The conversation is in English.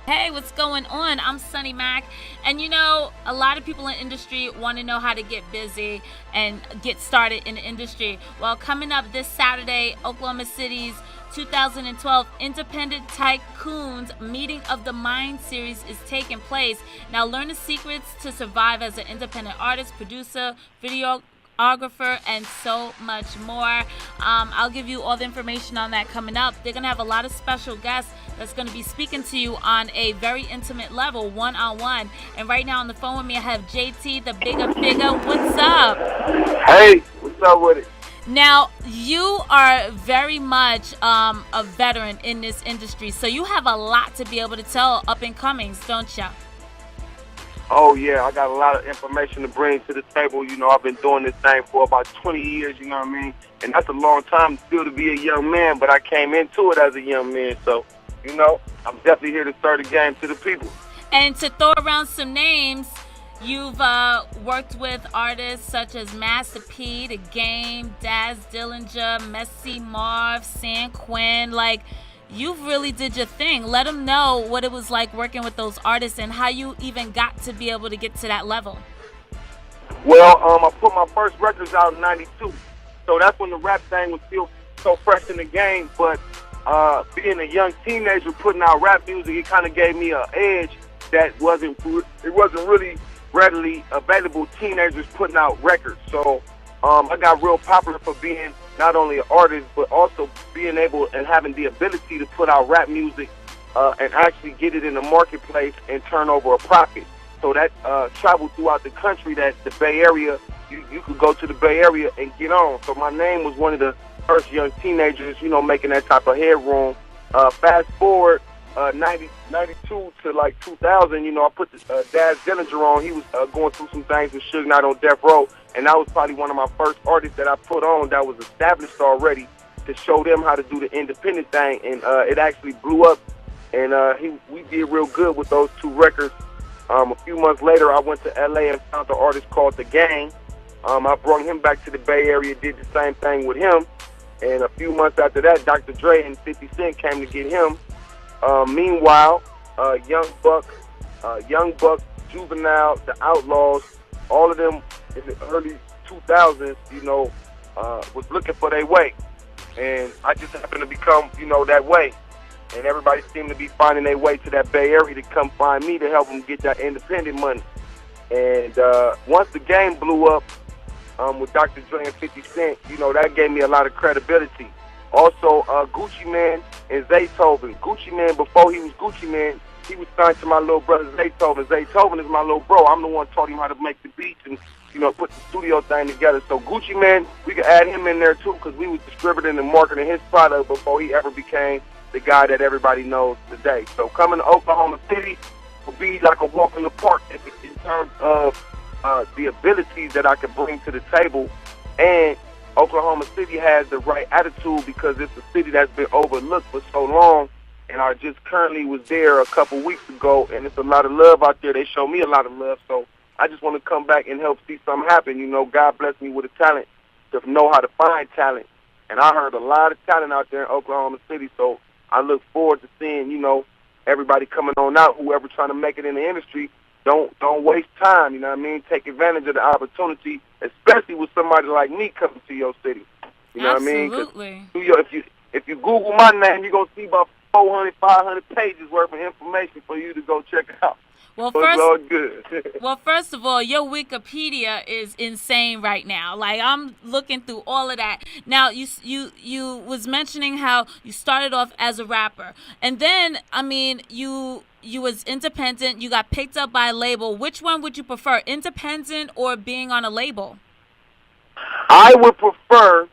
Hey, what's going on? I'm Sunny Mac. And a lot of people in the industry want to know how to get busy and get started in the industry. Well, coming up this Saturday, Oklahoma City's 2012 Independent Tycoons Meeting of the Mind series is taking place. Now, learn the secrets to survive as an independent artist, producer, videographer, and so much more. I'll give you all the information on that coming up. They're going to have a lot of special guests that's going to be speaking to you on a very intimate level, one-on-one. And right now on the phone with me, I have JT The Bigga Figga. What's up? Hey, what's up with it? Now, you are very much a veteran in this industry, so you have a lot to be able to tell up-and-comings, don't you? Oh yeah, I got a lot of information to bring to the table. I've been doing this thing for about 20 years, you know what I mean? And that's a long time still to be a young man, but I came into it as a young man. So, I'm definitely here to start the game to the people. And to throw around some names, you've worked with artists such as Master P, The Game, Daz Dillinger, Messy Marv, San Quinn. Like, you really did your thing. Let them know what it was like working with those artists and how you even got to be able to get to that level. Well, I put my first records out in '92, so that's when the rap thing was still so fresh in the game. But being a young teenager putting out rap music, it kind of gave me an edge that wasn't really readily available. Teenagers putting out records, so I got real popular for being not only an artist but also being able and having the ability to put out rap music and actually get it in the marketplace and turn over a profit. So that traveled throughout the country. That the Bay Area, you could go to the Bay Area and get on. So my name was one of the first young teenagers, making that type of headroom. Fast forward 92 to like 2000, I put Daz Dillinger on. He was going through some things with Suge Knight on Death Row, and that was probably one of my first artists that I put on that was established already to show them how to do the independent thing, and it actually blew up, and we did real good with those two records. A few months later, I went to LA and found an artist called The Gang. I brought him back to the Bay Area, did the same thing with him, and a few months after that, Dr. Dre and 50 Cent came to get him. Meanwhile, Young Buck, Juvenile, The Outlaws, all of them in the early 2000s, was looking for their way. And I just happened to become, that way. And everybody seemed to be finding their way to that Bay Area to come find me to help them get that independent money. And once the game blew up with Dr. Dre and 50 Cent, that gave me a lot of credibility. Also, Gucci Mane and Zaytoven. Gucci Mane, before he was Gucci Mane, he was signed to my little brother Zaytoven. Zaytoven is my little bro. I'm the one taught him how to make the beats and, put the studio thing together. So Gucci Mane, we could add him in there too because we was distributing and marketing his product before he ever became the guy that everybody knows today. So coming to Oklahoma City will be like a walk in the park in terms of the abilities that I could bring to the table. And Oklahoma City has the right attitude because it's a city that's been overlooked for so long. And I just currently was there a couple weeks ago, and it's a lot of love out there. They show me a lot of love, so I just want to come back and help see something happen. God blessed me with a talent to know how to find talent. And I heard a lot of talent out there in Oklahoma City, so I look forward to seeing, everybody coming on out, whoever trying to make it in the industry. Don't waste time, you know what I mean? Take advantage of the opportunity, especially with somebody like me coming to your city. You know Absolutely. what I mean? 'Cause if you Google my name, you're going to see about 400, 500 pages worth of information for you to go check out. Well, So it's all good. Well, first of all, your Wikipedia is insane right now. Like, I'm looking through all of that. Now, you was mentioning how you started off as a rapper, and then you was independent. You got picked up by a label. Which one would you prefer, independent or being on a label? I would prefer